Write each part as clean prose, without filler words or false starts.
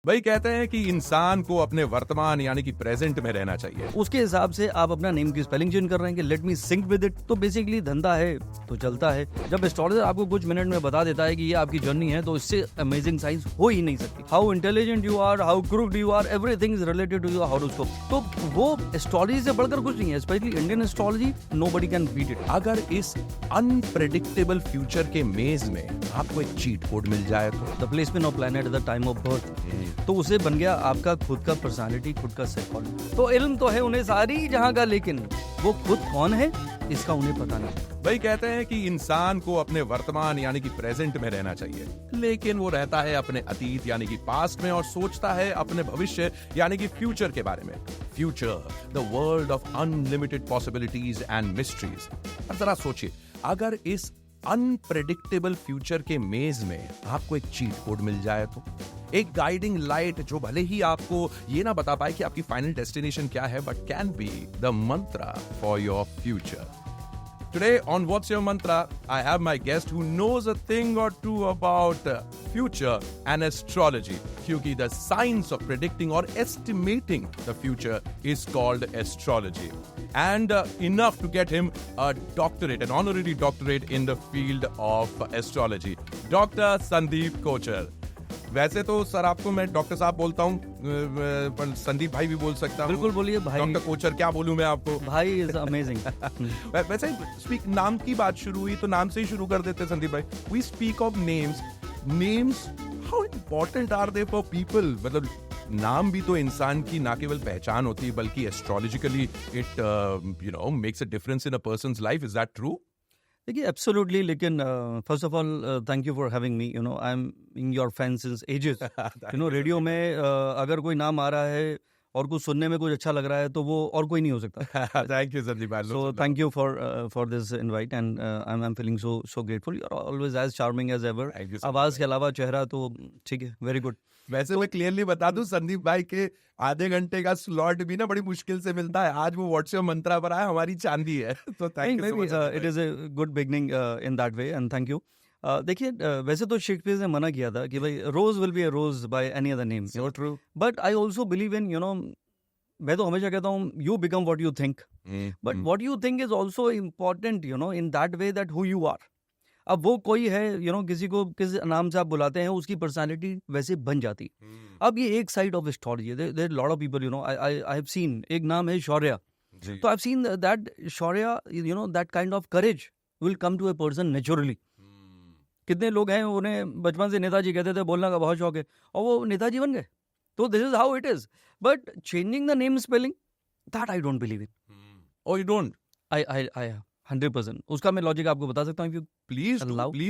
भाई कहते हैं कि इंसान को अपने वर्तमान यानी कि प्रेजेंट में रहना चाहिए। उसके हिसाब से आप अपना नेम की स्पेलिंग चेंज कर रहे हैं कि let me sync with it. तो बेसिकली धंधा है तो चलता है। जब एस्ट्रोलॉजर आपको कुछ मिनट में बता देता है कि ये आपकी जर्नी है तो इससे अमेजिंग साइंस हो ही नहीं सकती। How intelligent you are, how crude you are, everything is related to your horoscope. तो वो एस्ट्रोलॉजी से बढ़कर कुछ नहीं है, specially Indian astrology. Nobody can beat it. अगर इस अनप्रेडिक्टेबल फ्यूचर के मेज में आपको एक चीट कोड मिल जाए तो the placement of planet at the time of birth, तो उसे बन गया आपका खुद का पर्सनालिटी, खुद का साइकोलॉजी। तो इल्म तो है उन्हें सारी जहां का, लेकिन वो खुद कौन है इसका उन्हें पता नहीं। भाई कहते हैं कि इंसान को अपने वर्तमान यानी कि प्रेजेंट में रहना चाहिए, लेकिन वो रहता है अपने अतीत यानी कि पास्ट में और सोचता है अपने भविष्य यानी कि फ्यूचर के बारे में। Future, the world of unlimited possibilities and mysteries. अब जरा सोचिए, अगर इस अनप्रेडिक्टेबल फ्यूचर के मेज में आपको एक चीट कोड मिल जाए तो, एक गाइडिंग लाइट जो भले ही आपको ये ना बता पाए कि आपकी फाइनल डेस्टिनेशन क्या है, but can be the Mantra for your future. Today on What's Your Mantra, I have my guest who knows a thing or two about future and astrology. क्योंकि the science of predicting or estimating the future is called astrology. And enough to get him a doctorate, an honorary doctorate in the field of astrology. Dr. Sandeep Kochhar. वैसे तो sir आपको मैं doctor साहब बोलता हूँ, पर संदीप भाई भी बोल सकता हूँ। बिल्कुल बोलिए भाई। डॉक्टर कोचर क्या बोलूँ मैं आपको, भाई इज अमेजिंग। वैसे स्पीक नाम की बात शुरू हुई तो नाम से ही शुरू कर देते संदीप भाई। We speak of names how important are they for people. मतलब नाम भी तो इंसान की ना केवल पहचान होती है बल्कि astrologically it makes a difference in a persons life. Is that true? देखिए एब्सोल्युटली, लेकिन first of all thank you for having me. I am in your fan since ages. Radio में अगर कोई नाम आ रहा है और कुछ सुनने में कुछ अच्छा लग रहा है तो वो और कोई नहीं हो सकता। थैंक यू संदीप भाई। So thank you for this invite and I am feeling so grateful. You are always as charming as ever. आवाज के अलावा चेहरा तो ठीक है, वेरी गुड। वैसे मैं क्लियरली बता दूं, संदीप भाई के आधे घंटे का स्लॉट भी ना बड़ी मुश्किल से मिलता है। आज वो व्हाट्स योर मंत्रा पर आया, हमारी चांदी है। तो thank you. It is a good beginning in that way and thank you. देखिए वैसे तो शेक्सपियर ने मना किया था कि भाई rose will be a rose by any other name. So true. But I also believe in मैं तो हमेशा कहता हूँ you become what you think, but what you think is also important in that way that who you are. अब वो कोई है किसी को किस नाम से आप बुलाते हैं उसकी पर्सनालिटी वैसे बन जाती। अब ये एक side of astrology. There lot of people I have seen, एक नाम है शौर्या। तो I have seen that Shaurya that kind of courage will come to a person naturally. कितने लोग हैं उन्हें बचपन से नेताजी कहते थे, बोलने का बहुत शौक है और वो नेताजी बन गए। तो this is how it is. But changing the name spelling, that I don't believe in. Oh, you don't? I 100% उसका मैं लॉजिक आपको बता सकता हूँ। Please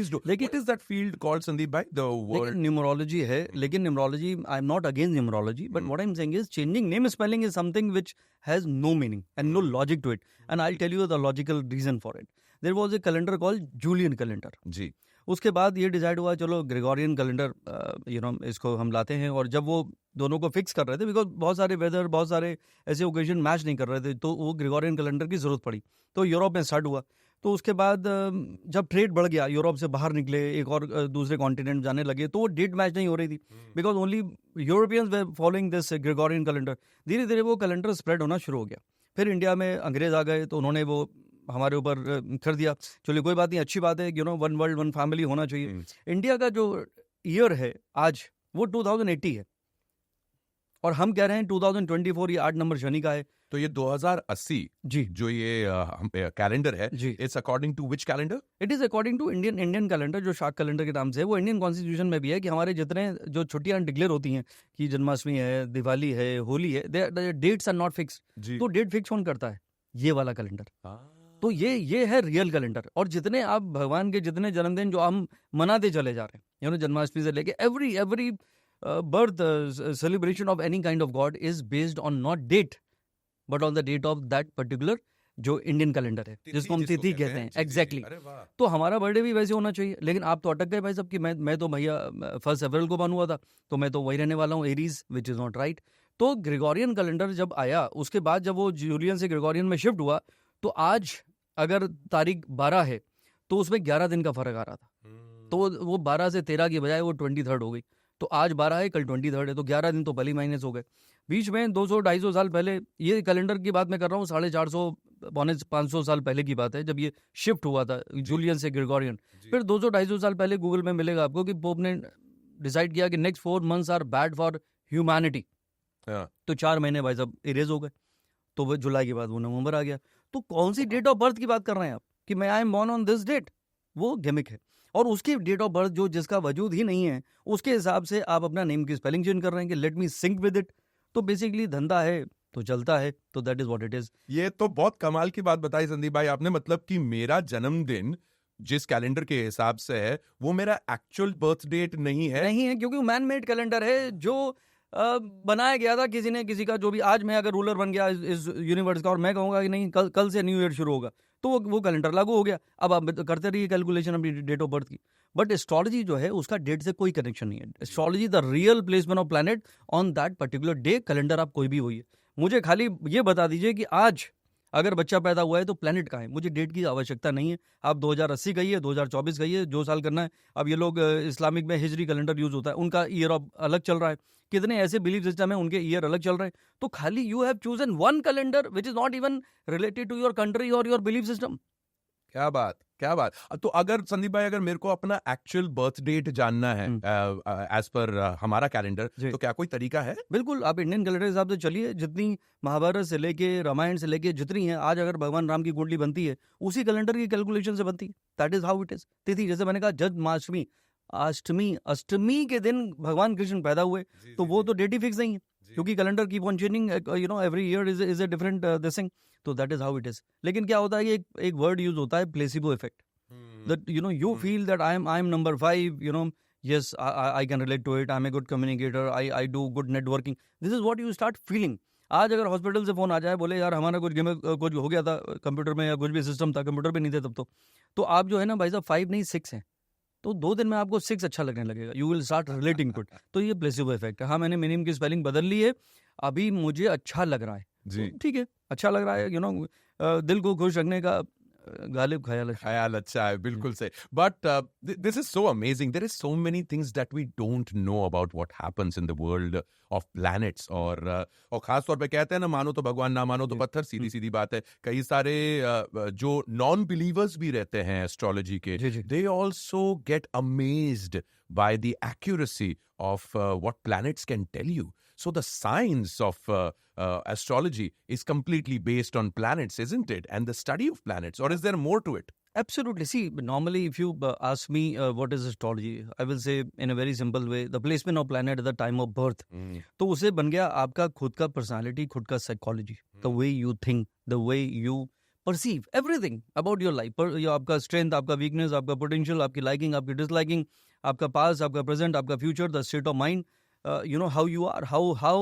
do. लेकिन what is that field called, Sandeep bhai? The word numerology है, लेकिन numerology, I am not against numerology, but what I am saying is changing name spelling is something which has no meaning and no logic to it, and I will tell you the logical reason for it. There was a calendar called Julian calendar. जी। उसके बाद ये decide हुआ चलो Gregorian calendar इसको हम लाते हैं। और जब वो दोनों को फिक्स कर रहे थे, बिकॉज बहुत सारे वेदर, बहुत सारे ऐसे ओकेजन मैच नहीं कर रहे थे, तो वो ग्रेगोरियन कैलेंडर की जरूरत पड़ी। तो यूरोप में स्टार्ट हुआ। तो उसके बाद जब ट्रेड बढ़ गया, यूरोप से बाहर निकले, एक और दूसरे कॉन्टिनेंट जाने लगे, तो वो डेट मैच नहीं हो रही थी because only Europeans way following this Gregorian calendar. धीरे धीरे वो कैलेंडर स्प्रेड होना शुरू हो गया। फिर इंडिया में अंग्रेज आ गए तो उन्होंने वो हमारे ऊपर कर दिया। चलिए कोई बात नहीं, अच्छी बात है, वन वर्ल्ड वन फैमिली होना चाहिए। इंडिया का जो ईयर है आज वो 2080 है और हम कह रहे हैं 2024, ये 8 नंबर शनि का है। तो ये 2080 जी जो ये कैलेंडर है, जी, it's according to which calendar? It is according to Indian calendar, जो शाक कैलेंडर के नाम से है। वो इंडियन कॉन्स्टिट्यूशन में भी है कि हमारे जितने जो छुट्टियां डिक्लेयर होती हैं कि जन्माष्टमी है, दिवाली है, होली है, डेट्स आर नॉट फिक्स। तो डेट फिक्स कौन करता है? ये वाला कैलेंडर। तो ये है रियल कैलेंडर। और जितने आप भगवान के जितने जन्मदिन जो हम मनाते चले जा रहे हैं, जन्माष्टमी से लेके every birth celebration of any kind of god is based on not date but on the date of that particular जो इंडियन कैलेंडर है, जिसको हम तिथि कहते हैं। एग्जैक्टली। तो हमारा बर्थडे भी वैसे होना चाहिए, लेकिन आप तो अटक गए भाई साहब कि मैं तो भैया 1 अप्रैल को बन हुआ था, तो मैं तो वही रहने वाला हूँ, Aries, which is not right. तो ग्रेगोरियन कैलेंडर जब आया, उसके बाद जब वो जूलियन से ग्रेगोरियन में शिफ्ट हुआ, तो आज अगर तारीख 12 है तो उसमें 11 दिन का फर्क आ रहा था। तो वो 12 से 13 की बजाय वो 23 हो गई। तो आज 12 है, कल 23 है, तो 11 दिन तो पहले माइनस हो गए। बीच में 200-250 साल पहले, ये कैलेंडर की बात मैं कर रहा हूँ, 450 500 साल पहले की बात है, जब ये शिफ्ट हुआ था जूलियन से ग्रेगोरियन। फिर 200-250 साल पहले गूगल में मिलेगा आपको कि पोप ने डिसाइड किया कि next 4 months are bad for humanity. तो 4 महीने भाई साहब इरेज हो गए, तो वो जुलाई के बाद वो नवंबर आ गया। तो कौन सी डेट ऑफ बर्थ की बात कर रहे हैं आप कि मैं I am born on this date? वो गिमिक है। और उसकी डेट ऑफ बर्थ जो जिसका वजूद ही नहीं है, उसके हिसाब से आप अपना नेम की स्पेलिंग चेंज कर रहे हैं कि let me sync with it. तो बेसिकली धंधा है तो चलता है, तो that is what it is. ये तो बहुत कमाल की बात बताई संदीप भाई आपने, मतलब कि मेरा जन्मदिन जिस कैलेंडर के हिसाब से है वो मेरा एक्चुअल बर्थ डेट नहीं है, क्योंकि मैन मेड कैलेंडर है जो बनाया गया था किसी ने, किसी का जो भी। आज मैं अगर रूलर बन गया इस यूनिवर्स का और मैं कहूंगा कि नहीं कल से न्यू ईयर शुरू होगा, तो वो कैलेंडर लागू हो गया। अब आप करते रहिए कैलकुलेशन अपनी डेट ऑफ बर्थ की। बट एस्ट्रोलॉजी जो है उसका डेट से कोई कनेक्शन नहीं है। Astrology the real placement of planet on that particular day. Calendar आप कोई भी होइए, मुझे खाली ये बता दीजिए कि आज अगर बच्चा पैदा हुआ है तो प्लैनेट कहाँ है, मुझे डेट की आवश्यकता नहीं है। आप 2080 कहिए, 2024 कहिए, जो साल करना है। अब ये लोग इस्लामिक में हिजरी कैलेंडर यूज होता है, उनका ईयर ऑफ अलग चल रहा है। कितने ऐसे बिलीफ सिस्टम है उनके ईयर अलग चल रहे हैं। तो खाली you have chosen one calendar which is not even related to your country और योर बिलीफ सिस्टम। क्या बात, क्या बात। तो अगर संदीप भाई, अगर मेरे को अपना एक्चुअल बर्थ डेट जानना है एज पर हमारा कैलेंडर, तो क्या कोई तरीका है? बिल्कुल, आप इंडियन कैलेंडर हिसाब से चलिए। जितनी महाभारत से लेके रामायण से लेके जितनी है, आज अगर भगवान राम की कुंडली बनती है उसी कैलेंडर की कैलकुलेशन से बनती है। That is how it is. तिथि जैसे मैंने कहा, जन्माष्टमी, अष्टमी के दिन भगवान कृष्ण पैदा हुए, तो वो तो डेट ही फिक्स नहीं है, क्योंकि calendar keep on changing, every year is a different this thing. तो that is how it is. लेकिन क्या होता है कि एक वर्ड यूज होता है, placebo effect. That you feel that I am number 5, yes, I can relate to it, I'm a good communicator, I do good networking. This is what you start feeling. आज अगर hospital से phone आ जाए, बोले यार हमारा कुछ हो गया था कंप्यूटर में, या कुछ भी सिस्टम था, कंप्यूटर भी नहीं थे तब, तो आप जो है ना भाई साहब 5 नहीं 6 हैं, तो 2 दिन में आपको 6 अच्छा लगने लगेगा। You will start relating to it. तो ये प्लेसिबो इफेक्ट है। हाँ, मैंने मिनिम की स्पेलिंग बदल ली है, अभी मुझे अच्छा लग रहा है जी, तो ठीक है, अच्छा लग रहा है। दिल को खुश रखने का गालिब ख्याल अच्छा है, बिल्कुल से। But this is so amazing, there is so many things that we don't know about what happens in the world of planets. और खास तौर पे कहते हैं ना, मानो तो भगवान, ना मानो तो पत्थर, सीधी सीधी बात है। कई सारे जो नॉन बिलीवर्स भी रहते हैं एस्ट्रोलॉजी के, they also get amazed by the accuracy of what planets can tell you. So the science of astrology is completely based on planets, isn't it? And the study of planets, or is there more to it? Absolutely. See, normally if you ask me what is astrology, I will say in a very simple way, the placement of planet at the time of birth. तो उसे बन गया आपका खुद का personality, खुद का psychology, the way you think, the way you perceive everything about your life. आपका strength, आपका weakness, आपका potential, आपकी liking, आपकी disliking, आपका past, आपका present, आपका future, the state of mind, how you are, how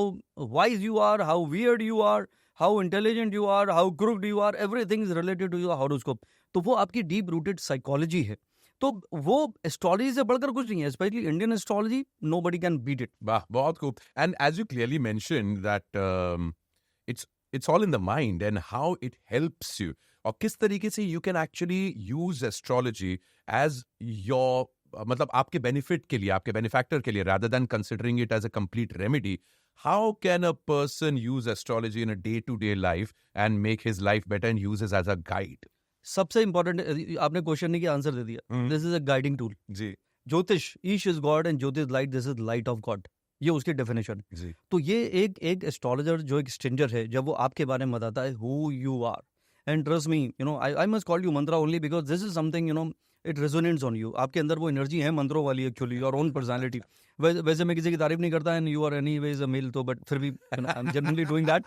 wise you are, how weird you are, how intelligent you are, how crooked you are, everything is related to your horoscope. तो वो आपकी deep rooted psychology है। तो वो astrology से बढ़कर कुछ नहीं है, specially Indian astrology, nobody can beat it. वाह, बहुत खूब। And as you clearly mentioned that it's all in the mind and how it helps you, और किस तरीके से you can actually use astrology as your मतलब आपके बेनिफिट के लिए, आपके बेनिफैक्टर के लिए, rather than considering it as a complete remedy. How can a person use astrology in a day-to-day life and make his life better and use it as a guide? सबसे important, आपने question नहीं किया, answer दे दिया। This is a guiding tool जी। Jyotish, ish is God and jyotish light, this is light of God, ये उसकी definition है। तो ये एक एस्ट्रोलॉजर जो एक स्ट्रेंजर है, जब वो आपके बारे में बताता है who you are, and trust me, I must call you mantra only because this is something, it resonates on you. आपके अंदर वो एनर्जी है मंत्रों वाली, एक्चुअली योर ओन पर्सनालिटी। वैसे मैं किसी की तारीफ नहीं करता, and you are anyways a male, तो बट फिर भी I am generally doing that.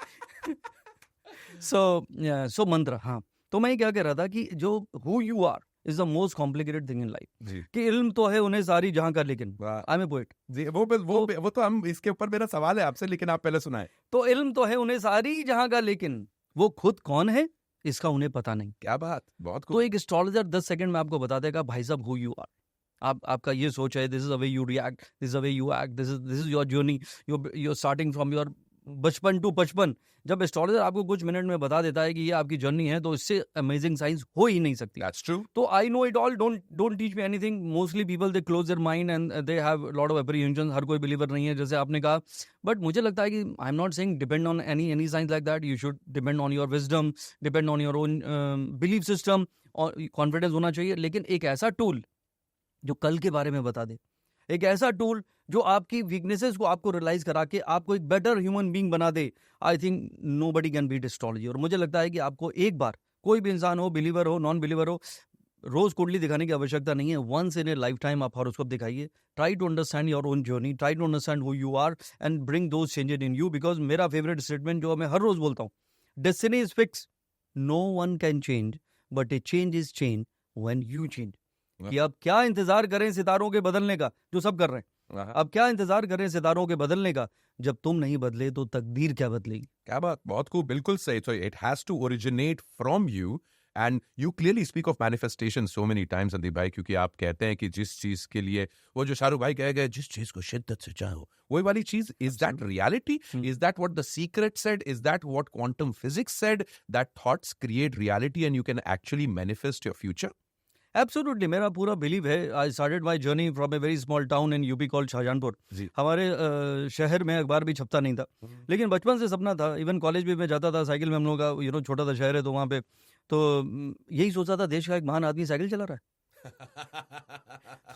So mantra, हाँ। तो मैं क्या कह रहा था कि जो who you are is the most complicated thing in life. कि इल्म तो है उन्हें सारी जहां का, लेकिन आई एम ए पोएट जी। वो तो हम, इसके ऊपर मेरा सवाल है आपसे, लेकिन आप पहले सुनाए। तो इल्म तो है उन्हें सारी जहां का, लेकिन वो खुद कौन है इसका उन्हें पता नहीं। क्या बात, बहुत तो एक एस्ट्रोलॉजर 10 सेकंड में आपको बता देगा भाई साहब हु यू आर। आपका ये सोच है, this is the way you react, this is the way you act, this is your journey, you are starting from your बचपन टू 55, जब एस्ट्रोलॉजर आपको कुछ मिनट में बता देता है कि ये आपकी जर्नी है, तो इससे अमेजिंग साइंस हो ही नहीं सकती. That's true. तो I know it all, don't teach me anything. Mostly people they close their mind and they have lot of apprehension. हर कोई बिलीवर नहीं है जैसे आपने कहा, बट मुझे लगता है कि आई am not saying depend on any science like that. You should depend on your wisdom, depend on your own belief system, और कॉन्फिडेंस होना चाहिए. लेकिन एक ऐसा टूल जो कल के बारे में बता दे, एक ऐसा टूल जो आपकी वीकनेसेस को आपको रियलाइज करा के आपको एक बेटर ह्यूमन बीइंग बना दे, I think nobody can beat astrology. और मुझे लगता है कि आपको एक बार, कोई भी इंसान हो, बिलीवर हो, नॉन बिलीवर हो, रोज कुंडली दिखाने की आवश्यकता नहीं है. Once in a life time आप हॉरोस्कोप दिखाइए. Try to understand your own journey, try to understand who you are and bring those changes in you. Because मेरा फेवरेट स्टेटमेंट जो मैं हर रोज बोलता हूँ, destiny is fix, no one can change, but a change is change when you change. कि अब क्या इंतजार करें सितारों के बदलने का, जो सब कर रहे हैं. अब क्या इंतजार करें सितारों के बदलने का, जब तुम नहीं बदले तो तकदीर क्या बदलेगी. क्या बात, बहुत खूब, बिल्कुल सही. So it has to originate from you, and you clearly speak of manifestation so many times, Sandeep भाई, क्योंकि आप कहते हैं कि जिस चीज के लिए, वो जो शाहरुख भाई कह गए, जिस चीज को शिद्दत से चाहो, वही वाली चीज. Is that reality? Is that what the secret said? Is that what quantum physics said? That thoughts create reality and you can actually manifest your future? Absolutely, मेरा पूरा बिलीव है. I started my journey from a very small town in UP called Shahjahanpur. हमारे शहर में अखबार भी छपता नहीं था, लेकिन बचपन से सपना था. इवन कॉलेज भी मैं जाता था साइकिल में. हम लोग का छोटा सा शहर है, तो वहाँ पे तो यही सोचा था, देश का एक महान आदमी साइकिल चला रहा है.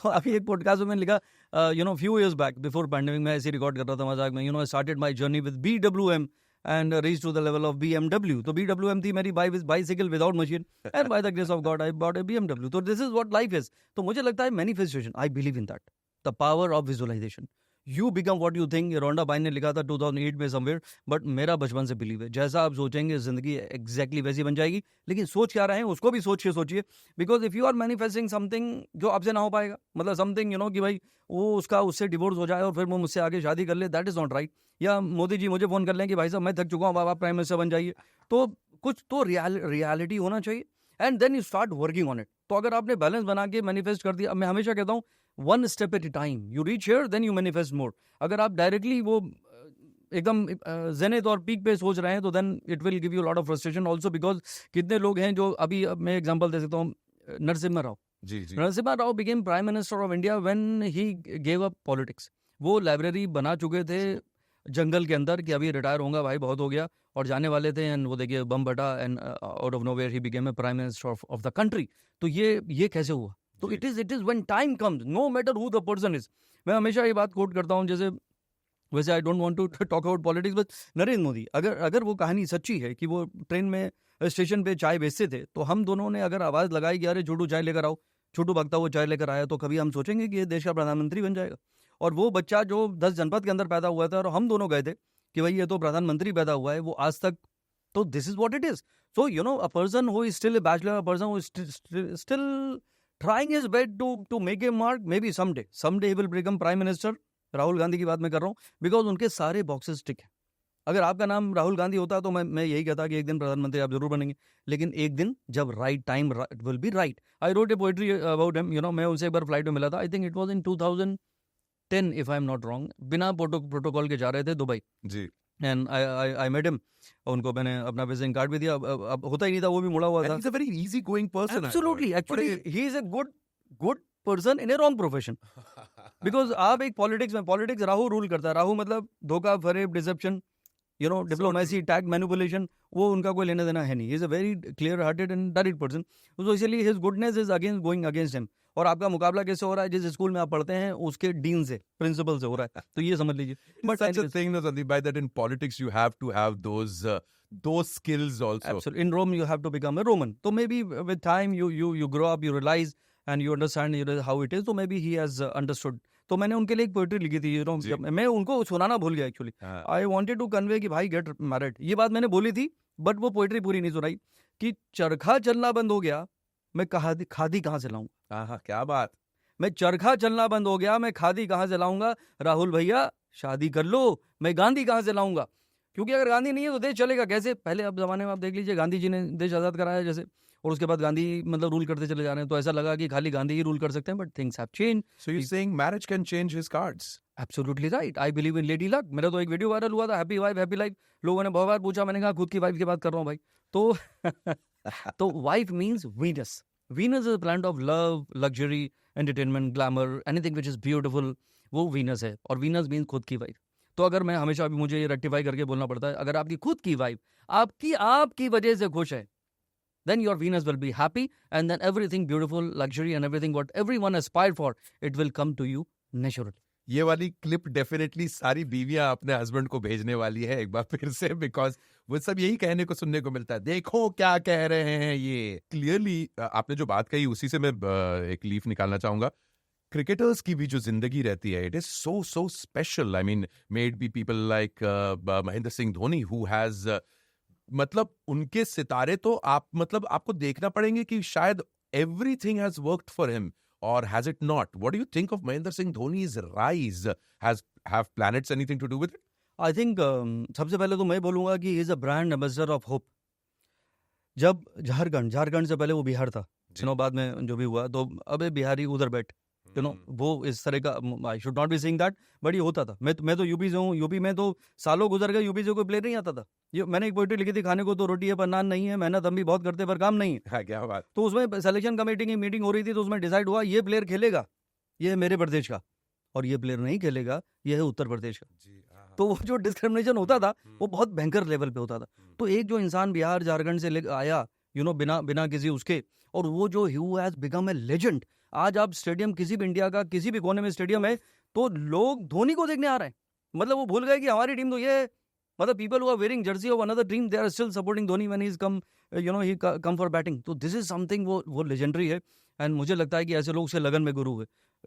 तो अभी एक पॉडकास्ट में लिखा, few years back before pandemic, मैं ऐसे रिकॉर्ड कर रहा था मजाक में, I started my journey with BWM and reached to the level of BMW. तो BWM थी मेरी bicycle without machine, and by the grace of God I bought a BMW. So this is what life is. तो मुझे लगता है manifestation, I believe in that. The power of visualization. You become what you think. रोंडा भाई ने लिखा था 2008 में somewhere, but मेरा बचपन से बिलीव है, जैसा आप सोचेंगे जिंदगी exactly वैसी बन जाएगी. लेकिन सोच क्या रहे हैं उसको भी सोच के सोचिए, because if you are manifesting something जो आपसे ना हो पाएगा, मतलब something कि भाई वो उससे डिवोर्स हो जाए और फिर वो मुझसे आगे शादी कर ले, that is not right. या मोदी जी मुझे फोन कर लें कि भाई साहब मैं थक चुका हूँ, आप प्राइम मिनिस्टर बन जाइए. तो कुछ तो रियलिटी होना चाहिए, and then you start working on it. तो अगर आपने बैलेंस बना के मैनिफेस्ट कर दिया, मैं हमेशा कहता हूँ one step at a time, you reach here then you manifest more. अगर आप डायरेक्टली वो एकदम जेनेत और पीक पे सोच रहे हैं, तो then it will give you lot of frustration also. Because कितने लोग हैं जो, अभी मैं एग्जाम्पल दे सकता हूँ, Narasimha Rao. Narasimha Rao became prime minister of India when he gave up politics. वो लाइब्रेरी बना चुके थे जंगल के अंदर कि अभी रिटायर होगा भाई, बहुत हो गया, और जाने वाले थे, एंड वो देखिए बम बटा, एंड आउट ऑफ नोवेयर ही became a prime minister of the country. तो ये कैसे हुआ? तो it is when time comes, no matter who the person is. मैं हमेशा ये बात कोट करता हूँ, जैसे वैसे I don't want to talk about politics, but Narendra Modi, अगर वो कहानी सच्ची है कि वो ट्रेन में स्टेशन पे चाय बेचते थे, तो हम दोनों ने अगर आवाज़ लगाई कि अरे छोटू चाय लेकर आओ, छोटू भागता वो चाय लेकर आया, तो कभी हम सोचेंगे कि ये देश का प्रधानमंत्री बन जाएगा? और वो बच्चा जो 10 जनपद के अंदर पैदा हुआ था और हम दोनों गए थे कि भाई ये तो प्रधानमंत्री पैदा हुआ है, वो आज तक, तो this is what it is. So a person who is still a bachelor, a person who is still trying his best to make a mark, maybe someday he will become prime minister. Rahul Gandhi की बात मैं कर रहा हूँ, because उनके सारे boxes टिक है. अगर आपका नाम राहुल गांधी होता तो मैं यही कहता कि एक दिन प्रधानमंत्री आप जरूर बनेंगे, लेकिन एक दिन जब right time will be right. I wrote a poetry about him. मैं उनसे एक बार फ्लाइट में मिला था, I think it was in 2010 if I am not wrong. बिना प्रोटोकॉल के जा रहे थे Dubai ji, and I met him. उनको मैंने अपना विजिटिंग कार्ड भी दिया. अब होता ही नहीं था, वो भी मुड़ा हुआ था. He's a very easy going person. Absolutely, actually he is a good person in a wrong profession. Because आप एक पॉलिटिक्स राहु रूल करता है. राहु मतलब धोखा, फरेब, डिसेप्शन, डिप्लोमेसी, टैक्ट, मैनिपुलेशन, वो उनका कोई लेना देना है नहीं. He is a very clear hearted and direct person. So इसलिए his goodness is going against him. और आपका मुकाबला कैसे हो रहा है? जिस स्कूल में आप पढ़ते हैं उसके डीन से, प्रिंसिपल से हो रहा है. तो ये समझ लीजिए. But such a thing, no, Sandeep bhai, that in politics you have to have those skills also. Absolutely. In Rome you have to become a Roman. So maybe with time you grow up, you realize and you understand how it is. So maybe he has understood. तो मैंने उनके लिए एक poetry लिखी थी, मैं उनको सुनाना भूल गया actually. I wanted to convey कि भाई गेट मैरिड. ये बात मैंने बोली थी, बट वो पोएट्री पूरी नहीं सुनाई. कि चरखा चलना बंद हो गया, मैं खादी कहाँ से लाऊंगा. हाँ, क्या बात. मैं चरखा चलना बंद हो गया, मैं खादी कहाँ से लाऊंगा. राहुल भैया शादी कर लो, मैं गांधी कहाँ से लाऊंगा. क्योंकि अगर गांधी नहीं है तो देश चलेगा कैसे? पहले अब जमाने में आप देख लीजिए, गांधी जी ने देश आज़ाद कराया जैसे, और उसके बाद गांधी मतलब रूल करते चले जा रहे हैं, तो ऐसा लगा कि खाली गांधी ही रूल कर सकते हैं. But things have change. So you saying marriage can change his cards. Absolutely right, I believe in lady luck. मेरा तो एक वीडियो वायरल हुआ था, हैप्पी वाइफ हैप्पी लाइफ। लोगों ने बहुत बार पूछा, मैंने कहा खुद की वाइफ की बात कर रहा हूँ भाई। तो wife means Venus. Venus is planet of love, luxury, entertainment, glamour, anything which is beautiful, वो वीनस है। और वीनस मीन्स खुद की वाइफ। तो अगर मैं हमेशा अभी मुझे ये रेक्टिफाई करके बोलना पड़ता है, अगर आपकी खुद की वाइफ आपकी वजह से खुश है, then your Venus will be happy, and then everything beautiful, luxury, and everything what everyone aspired for, it will come to you naturally. ये वाली क्लिप डेफिनेटली सारी बीवियां अपने हस्बैंड को भेजने वाली है एक बार फिर से, बिकॉज वो सब यही कहने को सुनने को मिलता है, देखो क्या कह रहे हैं ये। क्लियरली आपने जो बात कही उसी से मैं एक लीफ निकालना चाहूंगा। क्रिकेटर्स की भी जो जिंदगी रहती है, it is so special. I mean, made be people like Mahendra Singh Dhoni who has मतलब उनके सितारे तो आप मतलब आपको देखना पड़ेंगे कि शायद everything has worked for him, or has it not? What do you think of Mahendra Singh Dhoni's rise? Have planets anything to do with it? I think सबसे पहले तो मैं बोलूंगा कि he is a brand ambassador of hope. जब झारखंड से पहले वो बिहार था, बाद में जो भी हुआ, तो अबे बिहारी उधर बैठ, वो इस तरह का, I should not be saying that, but ये होता था। मैं तो यूपी से हूँ, यूपी में तो सालों गुजर गए, यूपी से कोई प्लेयर नहीं आता था। ये मैंने एक पोइट्री लिखी थी, खाने को तो रोटी है पर नान नहीं है, मेहनत हम भी बहुत करते पर काम नहीं है। हाँ, क्या बात। तो उसमें सिलेक्शन कमेटी की मीटिंग हो रही थी, तो उसमें डिसाइड हुआ ये प्लेयर खेलेगा, ये है मेरे प्रदेश का, और ये प्लेयर नहीं खेलेगा, ये है उत्तर प्रदेश का। तो वो जो डिस्क्रिमिनेशन होता था वो बहुत भयंकर लेवल पे होता था। तो एक जो इंसान बिहार झारखंड से आया, बिना किसी उसके, और वो जो he has become a legend. आज आप स्टेडियम, किसी भी इंडिया का किसी भी कोने में स्टेडियम है, तो लोग धोनी को देखने आ रहे हैं। मतलब वो भूल गए कि हमारी टीम तो ये है। मतलब people who are wearing jersey of another team, they are still supporting Dhoni when he is come, he come for batting. तो दिस इज समथिंग वो लेजेंडरी है। एंड मुझे लगता है कि ऐसे लोग से लगन में गुरु है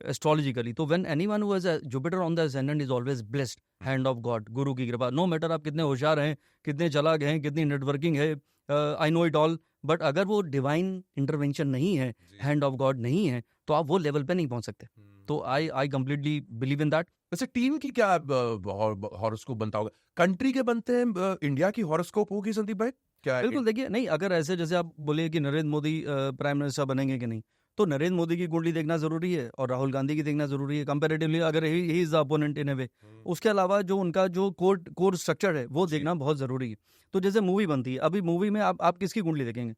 एस्ट्रोलॉजिकली। तो when anyone who has Jupiter on the ascendant is always blessed, hand of God, गुरु की कृपा। नो मैटर आप कितने होशियार हैं, कितने चालाक हैं, कितनी नेटवर्किंग है, आई नो इट ऑल, बट अगर वो डिवाइन इंटरवेंशन नहीं है, हैंड ऑफ गॉड नहीं है, तो आप वो लेवल पे नहीं पहुंच सकते। तो I completely believe in that. वैसे टीम की क्या हॉरोस्कोप बनता होगा? कंट्री के बनते हैं, इंडिया की हॉरोस्कोप होगी संदीप भाई क्या? बिल्कुल, देखिए, नहीं, अगर ऐसे जैसे आप बोले कि नरेंद्र मोदी प्राइम मिनिस्टर बनेंगे कि नहीं, तो नरेंद्र मोदी की कुंडली देखना जरूरी है और राहुल गांधी की देखना जरूरी है कंपैरेटिवली, अगर ही इज द अपोनेंट इन ए वे। उसके अलावा जो उनका जो कोर स्ट्रक्चर है वो देखना बहुत जरूरी है। तो जैसे मूवी बनती है, अभी मूवी में आप किसकी कुंडली देखेंगे?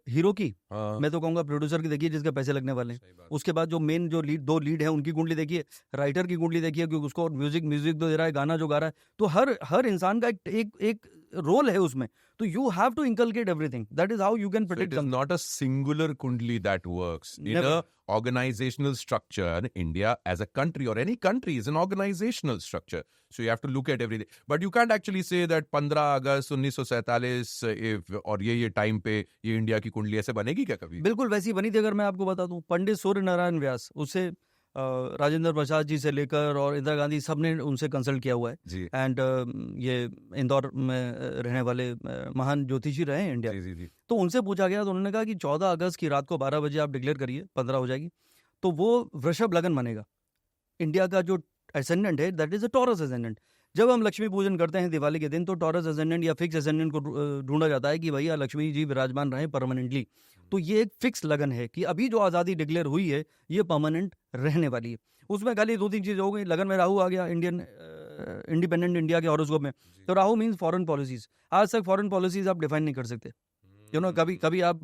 हीरो की? मैं तो कहूंगा प्रोड्यूसर की देखिए, जिसके पैसे लगने वाले हैं। उसके बाद जो मेन जो दो लीड है उनकी कुंडली देखिए, राइटर की कुंडली देखिए, क्योंकि उसको म्यूजिक तो दे रहा है, गाना जो गा रहा है। तो हर इंसान का एक रोल है उसमें। तो you have to inculcate everything. That is how you can predict them. It is not a singular kundli that works. In a organizational structure, India as a country or any country is an organizational structure. So you have to look at everything. But you can't actually say that 15 अगस्त 1947 और ये time पे ये India की कुंडली ऐसे बनेगी क्या कभी? बिल्कुल वैसी बनी थी। अगर मैं आपको बता दूं, पंडित सूर्य नारायण व्यास, उससे राजेंद्र प्रसाद जी से लेकर और इंदिरा गांधी, सब ने उनसे कंसल्ट किया हुआ है। एंड ये इंदौर में रहने वाले महान ज्योतिषी रहे हैं इंडिया। जी। तो उनसे पूछा गया, तो उन्होंने कहा कि 14 अगस्त की रात को 12 बजे आप डिक्लेयर करिए, 15 हो जाएगी, तो वो वृषभ लगन बनेगा। इंडिया का जो एसेंडेंट है that is a Taurus ascendant. जब हम लक्ष्मी पूजन करते हैं दिवाली के दिन, तो टॉरस एसेंडेंट या फिक्स एसेंडेंट को ढूंढा जाता है कि भैया लक्ष्मी जी विराजमान रहे परमानेंटली। तो ये एक फिक्स लगन है कि अभी जो आज़ादी डिक्लेयर हुई है ये परमानेंट रहने वाली है। उसमें खाली 2-3 चीज़ हो गई। लगन में राहु आ गया इंडिपेंडेंट इंडिया के हॉरोस्कोप में। तो राहु मीन्स फॉरेन पॉलिसीज। आज तक फॉरेन पॉलिसीज आप डिफाइन नहीं कर सकते। कभी आप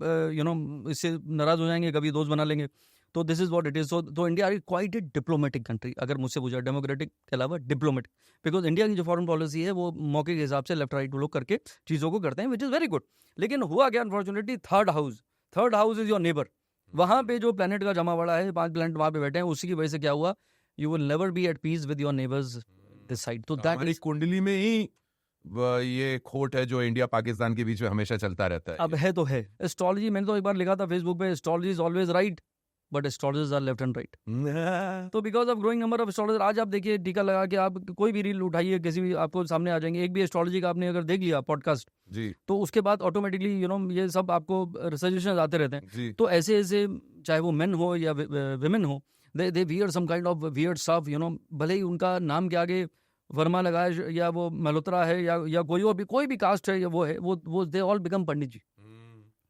इससे नाराज हो जाएंगे, कभी दोस्त बना लेंगे। तो this is what it is. तो India is quite a diplomatic country. अगर मुझसे पूछा, डेमोक्रेटिक के अलावा डिप्लोमेटिक, बिकॉज इंडिया की जो फॉरेन पॉलिसी है वो मौके के हिसाब से लेफ्ट राइट लोग करके चीज़ों को करते हैं, विच इज़ वेरी गुड। लेकिन हुआ क्या, unfortunately third house is your neighbour. वहाँ पे जो प्लेनेट का जमा पड़ा है, 5 प्लेनेट वहाँ पे बैठे हैं, उसी की वजह से क्या हुआ, you will never be at peace with your neighbours this side. तो दैट इज कुंडली में ही ये खोट है जो इंडिया पाकिस्तान के बीच में हमेशा चलता रहता है। अब है तो है। एस्ट्रोलॉजी, मैंने तो एक बार लिखा था फेसबुक पे, astrology is always right but astrologers are left and right. तो because of growing number of astrologer, आज आप देखिए, टीका लगा के आप कोई भी रील उठाइए, किसी भी आपको सामने आ जाएंगे। एक भी एस्ट्रोलॉजी का आपने अगर देख लिया पॉडकास्ट जी, तो उसके बाद ऑटोमेटिकली ये सब आपको सजेशन आते रहते हैं। तो ऐसे चाहे वो मेन हो या विमेन हो, they wear some kind of weird stuff, भले ही उनका नाम के आगे वर्मा लगा है या वो मल्होत्रा है या कोई भी कास्ट है या वो है, वो दे ऑल बिकम पंडित जी।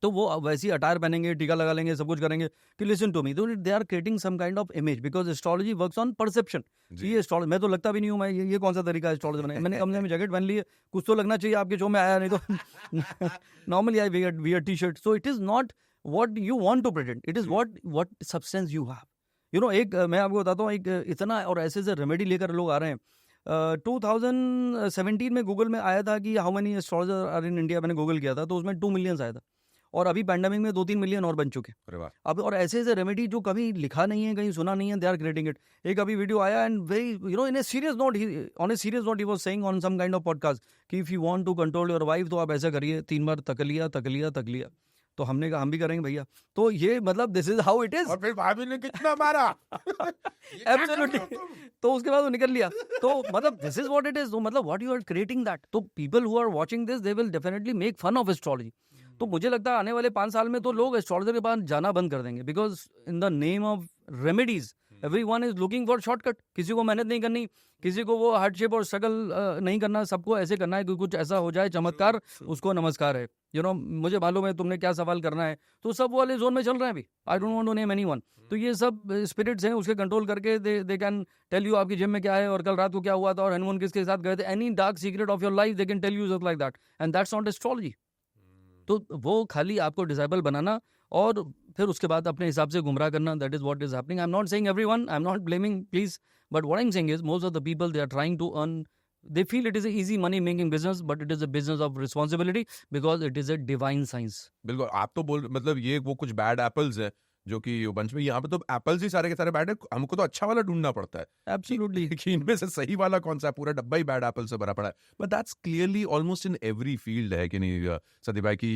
तो वो वैसी अटायर पहनेंगे, टीका लगा लेंगे, सब कुछ करेंगे कि लिसन टू मी, तो they are creating some kind of image, because astrology works on perception. ये एस्ट्रोलॉजी, मैं तो लगता भी नहीं हूँ, मैं ये कौन सा तरीका है एस्ट्रोलॉजी बनाने, मैंने कमरे में जैकेट पहन ली है, कुछ तो लगना चाहिए आपके शो में आया, नहीं तो normally I wear T shirt. So it is not what you want to present, it is what substance you have. You know, एक मैं आपको बताता हूँ, एक इतना और ऐसे ऐसे रेमेडी लेकर लोग आ रहे हैं। 2017 में गूगल में आया था कि how many astrologer are in India, मैंने गूगल किया था तो उसमें 2 मिलियन आया था, और अभी पैंडेमिक में 2-3 मिलियन और बन चुके हैं। अब और ऐसे ऐसे रेमेडी जो कभी लिखा नहीं है, कहीं सुना नहीं है, दे आर क्रिएटिंग इट। एक अभी वीडियो आया and very you know in a serious note, on a serious note he was saying on some kind of podcast कि if you want to control your wife तो आप ऐसा करिए, 3 बार तक लिया। तो हमने कहा हम भी करेंगे भैया। तो ये मतलब this is how it is. और फिर भाभी ने कितना मारा एब्सोल्युटली। तो उसके बाद वो निकल लिया। तो मतलब this is what it is. तो मतलब what you are creating that, तो people who are watching this they will definitely make fun of astrology. तो मुझे लगता है आने वाले 5 साल में तो लोग एस्ट्रोलॉजर के पास जाना बंद कर देंगे, because in the name of remedies everyone is looking for shortcut. किसी को मेहनत नहीं करनी, किसी को वो हार्डशिप और स्ट्रगल नहीं करना, सबको ऐसे करना है कि कुछ ऐसा हो जाए चमत्कार, उसको नमस्कार है। यू नो, मुझे मालूम है तुमने क्या सवाल करना है, तो सब वो वाले जोन में चल रहे हैं अभी। I don't want to name anyone. तो ये सब स्पिरिट्स हैं, उसके कंट्रोल करके दे कैन टेल यू आपकी जिम में क्या है और कल रात को क्या हुआ था और हनीमून किसके साथ गए थे। Any dark secret of your life they can tell you just like that, and that's not astrology. तो वो खाली आपको डिसेबल बनाना और फिर उसके बाद अपने हिसाब से गुमराह करना, that is what is happening. I am not saying everyone, I am not blaming please, but what I am saying is most of the people they are trying to earn, they feel it is an easy money making business, but it is a business of responsibility because it is a divine science. बिल्कुल, आप तो बोल मतलब ये वो कुछ bad apples है जो कि बंच में, यहाँ पे तो एप्पल्स ही सारे के सारे बैड है, हमको तो अच्छा वाला ढूंढना पड़ता है। Absolutely. कि इनमें से सही वाला कौन सा है, पूरा डब्बा ही बैड एप्पल से भरा पड़ा है। But that's clearly almost in every field है कि नहीं सदीप भाई, की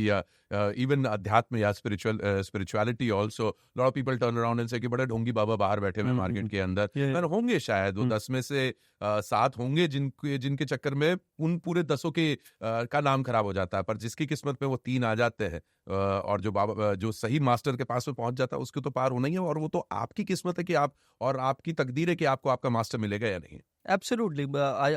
इवन अध्यात्म या spirituality also, lot of people turn around and से कि बड़े ढोंगी बाबा बाहर बैठे हुए मार्केट के अंदर, पर होंगे शायद वो 10 में से 7 होंगे जिनके चक्कर में उन पूरे 10 के का नाम खराब हो जाता है। पर जिसकी किस्मत में वो 3 आ जाते हैं और जो बाबा जो सही मास्टर के पास में पहुंच जाता है उसके तो पार होना ही है, और वो तो आपकी किस्मत है कि आप, और आपकी तकदीर है कि आपको आपका मास्टर मिलेगा या नहीं। Absolutely,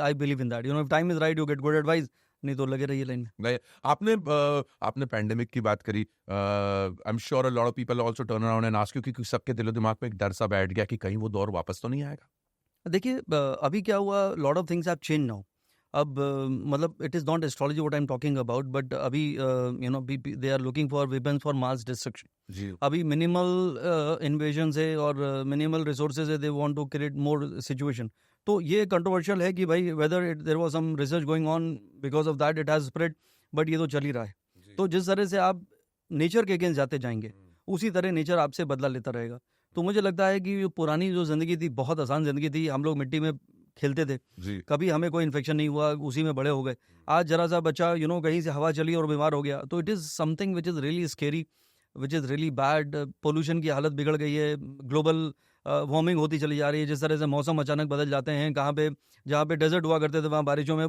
I believe in that. You know, if time is right, you get good advice. नहीं तो लगे रहिए लाइन में। आपने पैंडेमिक की बात करी। I am sure a lot of people also turn around and ask you कि सबके दिलो दिमाग में एक डर सा बैठ गया कि कहीं वो दौर वापस तो नहीं आएगा। देखिए, अभी क्या हुआ, lot of things have change now. अब मतलब it is not astrology what I am talking about, but अभी you know they are looking for weapons for mass destruction. अभी मिनिमल इन्वेजन है और मिनिमल रिसोर्सेज है, they want to create more situation. तो ये controversial है कि भाई whether there was some research going on because of that it has spread, but ये तो चल ही रहा है। तो जिस तरह से आप नेचर के अगेंस्ट जाते जाएंगे, उसी तरह नेचर आपसे बदला लेता रहेगा। तो मुझे लगता है कि पुरानी जो जिंदगी थी, बहुत आसान जिंदगी थी, हम लोग मिट्टी में खेलते थे, कभी हमें कोई इन्फेक्शन नहीं हुआ, उसी में बड़े हो गए। आज जरा सा बच्चा यू नो कहीं से हवा चली और बीमार हो गया, तो it is something which is really scary, which is really bad. Pollution की हालत बिगड़ गई है, ग्लोबल वार्मिंग होती चली जा रही है, जिस तरह से मौसम अचानक बदल जाते हैं, कहाँ पे जहाँ पे डेजर्ट हुआ करते थे वहाँ बारिशों में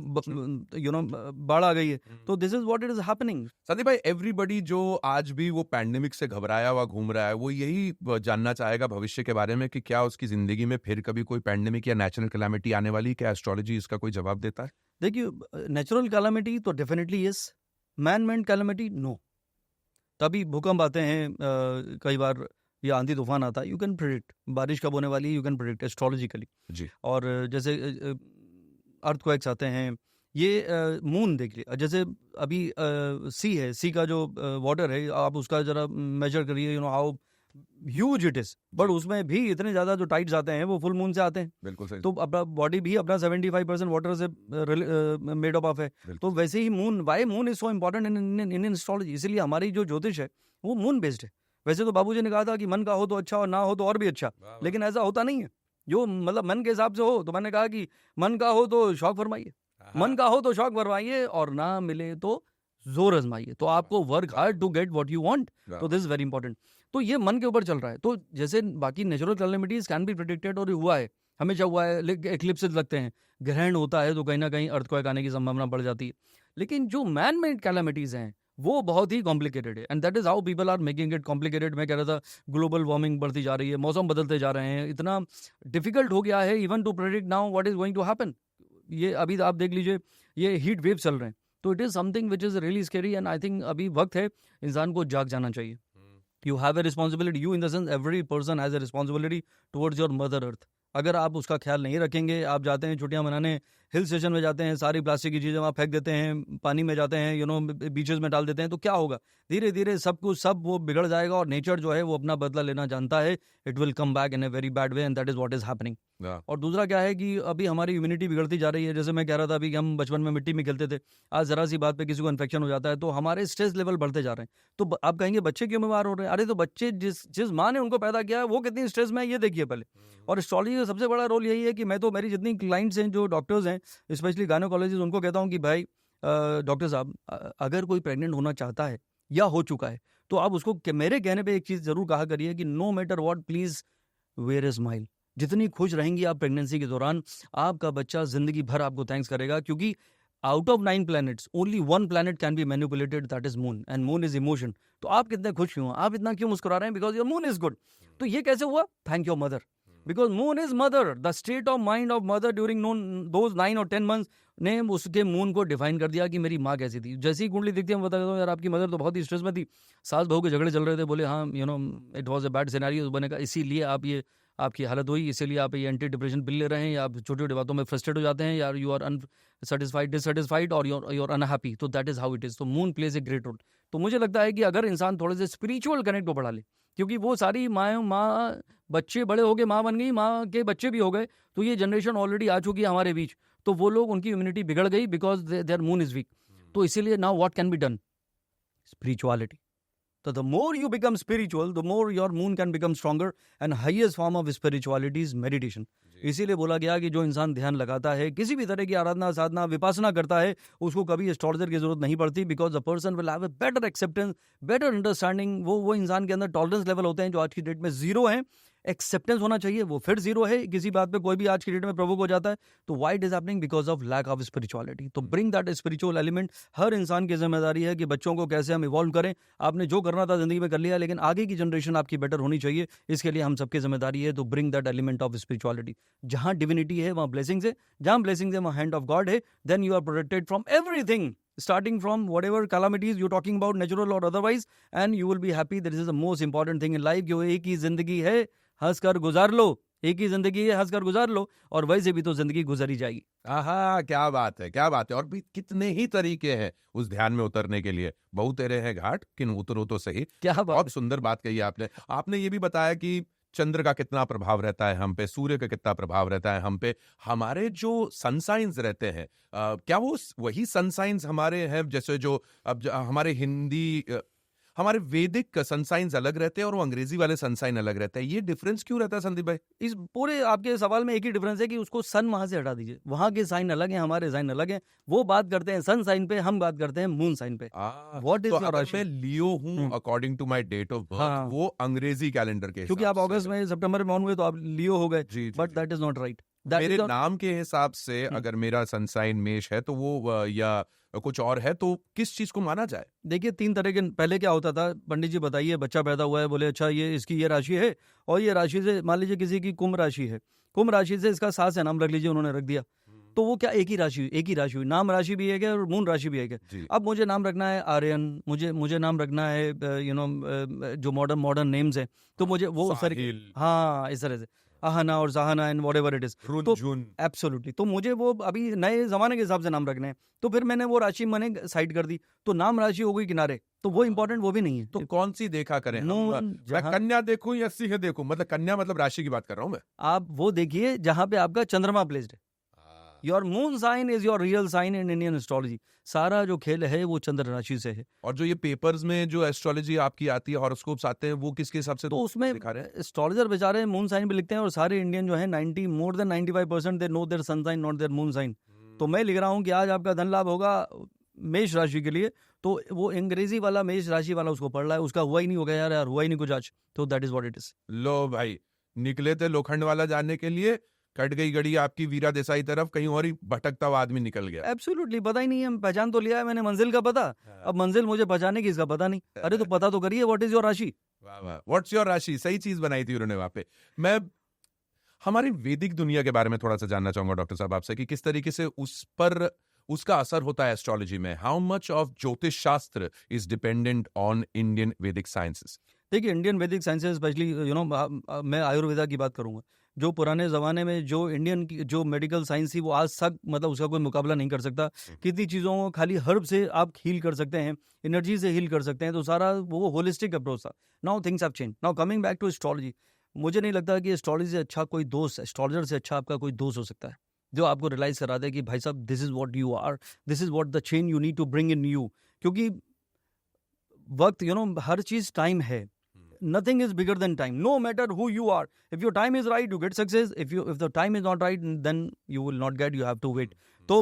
यू नो बाढ़ आ गई है। तो this is what it is happening. Sandeep भाई, एवरीबडी जो आज भी वो पैंडेमिक से घबराया हुआ घूम रहा है, वो यही जानना चाहेगा भविष्य के बारे में कि क्या उसकी जिंदगी में फिर कभी कोई पैंडेमिक या नेचुरल कैलामिटी आने वाली, क्या एस्ट्रोलॉजी इसका कोई जवाब देता है? देखिए, नेचुरल कैलामिटी तो definitely yes, man made calamity no. तभी भूकंप आते हैं, कई बार या आंधी तूफान आता है, यू कैन प्रेडिक्ट बारिश कब होने वाली है, यू कैन प्रेडिक्ट एस्ट्रोलॉजिकली जी। और जैसे अर्थक्वेक्स आते हैं, ये मून देख लिया, जैसे अभी सी है, सी का जो वाटर है आप उसका जरा मेजर करिए, you know how huge it is, but उसमें भी इतने ज्यादा जो टाइड्स आते हैं वो फुल मून से आते हैं। बिल्कुल सही। तो अपना बॉडी भी अपना 75% वाटर से मेड अप ऑफ है। तो वैसे ही moon, why moon is so important in Indian astrology, इसलिए हमारी जो ज्योतिष है वो मून बेस्ड है। वैसे तो बाबूजी ने कहा था कि मन का हो तो अच्छा और ना हो तो और भी अच्छा, लेकिन ऐसा होता नहीं है। जो मतलब मन के हिसाब से हो, तो मैंने कहा कि मन का हो तो शौक फरमाइए, मन का हो तो शौक फरमाइए, और ना मिले तो जोर आजमाइए। तो आपको work hard to get what you want, तो दिस इज वेरी इंपॉर्टेंट। तो ये मन के ऊपर चल रहा है। तो जैसे बाकी natural calamities can be predicted, और हुआ है, हमेशा हुआ है। एक्लिप्सेस लगते हैं, ग्रहण होता है, तो कहीं ना कहीं अर्थक्वेक आने की संभावना बढ़ जाती है। लेकिन जो मैन मेड कैलेमिटीज हैं वो बहुत ही कॉम्प्लिकेटेड है, and that is how people are making it complicated. मैं कह रहा था ग्लोबल वार्मिंग बढ़ती जा रही है, मौसम बदलते जा रहे हैं, इतना डिफिकल्ट हो गया है even to predict now what is going to happen. ये अभी आप देख लीजिए, ये हीट वेव चल रहे हैं, तो it is something which is really scary and I think अभी वक्त है इंसान को जाग जाना चाहिए. You have a responsibility, you in the sense every person has a responsibility towards your mother earth. अगर आप उसका ख्याल नहीं रखेंगे, आप जाते हैं छुट्टियां मनाने, हिल स्टेशन में जाते हैं, सारी प्लास्टिक की चीज़ें वहाँ फेंक देते हैं, पानी में जाते हैं, बीचेस में डाल देते हैं, तो क्या होगा? धीरे धीरे सब वो बिगड़ जाएगा और नेचर जो है वो अपना बदला लेना जानता है. It will come back in a very bad way and that is what is happening. और दूसरा क्या है कि अभी हमारी इम्यूनिटी बिगड़ती जा रही है. जैसे मैं कह रहा था अभी कि हम बचपन में मिट्टी में खेलते थे, आज जरा सी बात पे किसी को इन्फेक्शन हो जाता है तो हमारे स्ट्रेस लेवल बढ़ते जा रहे हैं. तो आप कहेंगे बच्चे क्यों बीमार हो रहे हैं? अरे तो बच्चे जिस माँ ने उनको पैदा किया है वो कितनी स्ट्रेस में है ये देखिए पहले. और एस्ट्रोलॉजी का सबसे बड़ा रोल यही है कि मैं तो मेरी जितनी क्लाइंट्स हैं जो डॉक्टर्स हैं, स्पेशली गायनोकोलॉजिस्ट, उनको कहता हूँ कि भाई डॉक्टर साहब अगर कोई प्रेग्नेंट होना चाहता है या हो चुका है तो आप उसको मेरे कहने पे एक चीज़ जरूर कहा करिए कि no matter what please wear a smile. जितनी खुश रहेंगी आप प्रेगनेंसी के दौरान, आपका बच्चा जिंदगी भर आपको थैंक्स करेगा. क्योंकि out of 9 planets only 1 planet can be manipulated, that is moon, and moon is emotion. तो आप कितने खुश क्यों, आप इतना क्यों मुस्कुरा रहे हैं? Because your moon is good. तो ये कैसे हुआ? Thank your mother. Because moon is mother. The state of mind of mother during those 9 or 10 months ने उसके मून को डिफाइन कर दिया कि मेरी माँ कैसी थी. जैसी ही कुंडली दिखती है मैं बता देता हूँ यार आपकी मदर तो बहुत ही स्ट्रेस में थी, सास बहू के झगड़े चल रहे थे, बोले हाँ it was a bad scenario बनेगा, इसीलिए आप ये आपकी हालत हुई, इसीलिए आप ये एंटी डिप्रेशन पिल ले रहे हैं, या आप छोटी छोटी बातों में फ्रस्ट्रेट हो जाते हैं, यार यू आर अनसेटिस्फाइड, डिससेटिस्फाइड और यू आर अनहैप्पी. तो that is how it is. तो moon plays a great role. तो मुझे लगता है कि अगर इंसान थोड़े से स्पिरिचुअल कनेक्ट को बढ़ा ले, क्योंकि वो सारी माँ बच्चे बड़े हो गए, माँ बन गई, माँ के बच्चे भी हो गए, तो ये जनरेशन ऑलरेडी आ चुकी है हमारे बीच. तो वो लोग, उनकी इम्यूनिटी बिगड़ गई because their moon is weak. तो इसीलिए now what can be done? Spirituality. So the more you become spiritual, the more your moon can become stronger, and highest form of spirituality is meditation. इसीलिए बोला गया कि जो इंसान ध्यान लगाता है, किसी भी तरह की आराधना, साधना, विपासना करता है, उसको कभी एस्ट्रोलॉजर की जरूरत नहीं पड़ती. Because the person will have a better acceptance, better understanding. वो इंसान के अंदर टॉलरेंस लेवल होते हैं जो आज की डेट में जीरो है. एक्सेप्टेंस होना चाहिए, वो फिर जीरो है. किसी बात पे कोई भी आज की डेट में प्रवोक हो जाता है तो why it is happening? Because of lack of spirituality. तो ब्रिंग दैट स्पिरिचुअल एलिमेंट. हर इंसान की जिम्मेदारी है कि बच्चों को कैसे हम इवॉल्व करें. आपने जो करना था जिंदगी में कर लिया, लेकिन आगे की जनरेशन आपकी बेटर होनी चाहिए. इसके लिए हम सबकी जिम्मेदारी है. तो bring that element of spirituality. जहां डिविनिटी है वहां ब्लेसिंग्स है, जहां ब्लेसिंग्स है वहां हैंड ऑफ गॉड है. Then you are protected from everything, starting from whatever calamities you're talking about, natural or otherwise, and you will be happy. This is the most important thing in life. जो एक ही जिंदगी है, हंस कर गुजार लो. एक ही जिंदगी है, हंस कर गुजार लो. और वैसे भी तो जिंदगी गुजरी जाएगी. आहा, क्या बात है, क्या बात है. और भी कितने ही तरीके हैं उस ध्यान में उतरने के लिए. बहुत तेरे हैं घाट, किन उतरो तो सही. क्या बहुत सुंदर बात कही आपने. आपने ये भी बताया कि चंद्र का कितना प्रभाव रहता है हम पे, सूर्य का कितना प्रभाव रहता है हम पे. हमारे जो सन साइंस रहते हैं, क्या वो वही सन साइंस हमारे हैं? जैसे जो अब हमारे हिंदी हमारे वैदिक सन साइंस अलग रहते हैं और वो अंग्रेजी वाले सन साइन अलग रहते हैं. ये डिफरेंस क्यों रहता है संदीप भाई? इस पूरे आपके सवाल में एक ही डिफरेंस है कि उसको सन वहां से हटा दीजिए. वहां के साइन अलग हैं, हमारे साइन अलग हैं. वो बात करते हैं सन साइन पे, हम बात करते हैं मून साइन पे. What is your rashi? मैं लियो हूं according to my date of birth, वो अंग्रेजी कैलेंडर के, क्योंकि आप अगस्त में सितंबर में हुए तो आप लियो हो गए. But that is not right. मेरे नाम के हिसाब से अगर मेरा सन साइन मेष है तो वो या कुछ और है, तो किस चीज को माना जाए? देखिए 3 तरह के. पहले क्या होता था, पंडित जी बताइए, बच्चा पैदा हुआ है, बोले अच्छा ये इसकी ये राशि है, और ये राशि से मान लीजिए किसी की कुंभ राशि है, कुंभ राशि से इसका सास है, नाम रख लीजिए, उन्होंने रख दिया. तो वो क्या एक ही राशि हुई. नाम राशि भी एक है और मून राशि भी एक है. अब मुझे नाम रखना है आर्यन, मुझे नाम रखना है जो मॉडर्न नेम्स है, तो मुझे वो सर, हाँ इस तरह से आहना और जहाना एंड व्हाटएवर इट इज. तो एब्सोल्युटली, तो मुझे वो अभी नए जमाने के हिसाब से नाम रखने हैं. तो फिर मैंने वो राशि मैंने साइड कर दी, तो नाम राशि हो गई किनारे. तो वो इंपॉर्टेंट वो भी नहीं है. तो कौन सी देखा करें? मैं कन्या देखूं या सिंह देखूं? मतलब कन्या मतलब राशि की बात कर रहा हूं मैं. आप वो देखिए जहां पे आपका चंद्रमा प्लेस्ड है. Your moon sign is your real sign in Indian astrology. सारा जो खेल है वो चंद्र राशि से है. और जो ये पेपर्स में जो एस्ट्रोलॉजी आपकी आती है, हॉरोस्कोप्स आते हैं, वो किसके हिसाब से? तो उसमें एस्ट्रोलॉजर बेचारे मून साइन भी लिखते हैं, और सारे इंडियन जो है more than 95% they know their sun sign, not their moon sign. तो मैं लिख रहा हूँ कि आज आपका धन लाभ होगा मेष राशि के लिए, तो वो अंग्रेजी वाला मेष राशि वाला उसको पढ़ रहा है, उसका हुआ ही नहीं होगा यार हुआ ही नहीं कुछ आज. तो that is what it is. लो भाई, निकले थे लोखंड वाला जानने के लिए, कट गई गड़ी आपकी वीरा देसाई तरफ, कहीं और ही भटकता हुआ आदमी निकल गया. एब्सोल्युटली, पता ही नहीं है. पहचान तो लिया है मैंने मंजिल का पता, अब मंजिल मुझे पहचाने की इसका पता नहीं. अरे तो पता तो करिए, व्हाट इज योर राशि. वाह वाह, व्हाट्स योर राशि, सही चीज बनाई थी उन्होंने वहां पे. मैं हमारी वैदिक दुनिया के बारे में थोड़ा सा जानना चाहूंगा डॉक्टर साहब आपसे, कि किस तरीके से उसका असर होता है एस्ट्रोलॉजी में? हाउ मच ऑफ ज्योतिष शास्त्र इज डिपेंडेंट ऑन इंडियन वैदिक साइंसेस? देखिए, इंडियन वैदिक साइंसेस स्पेशली मैं आयुर्वेदा की बात करूंगा। जो पुराने ज़माने में जो इंडियन की जो मेडिकल साइंस थी वो आज तक मतलब उसका कोई मुकाबला नहीं कर सकता। कितनी चीज़ों को खाली हर्ब से आप हील कर सकते हैं, एनर्जी से हील कर सकते हैं, तो सारा वो होलिस्टिक अप्रोच था। Now things have change. Now coming back to astrology, मुझे नहीं लगता कि एस्ट्रोलॉजी से अच्छा कोई दोस्त, एस्ट्रोलॉजर से अच्छा आपका कोई दोस्त हो सकता है, जो आपको रियलाइज़ करा दे कि भाई साहब this is what you are, this is what the change you need to bring in you. क्योंकि वक्त हर चीज़ टाइम है। Nothing is bigger than time, no matter who you are. If your time is right, you get success. If the time is not right, then you will not get, you have to wait. तो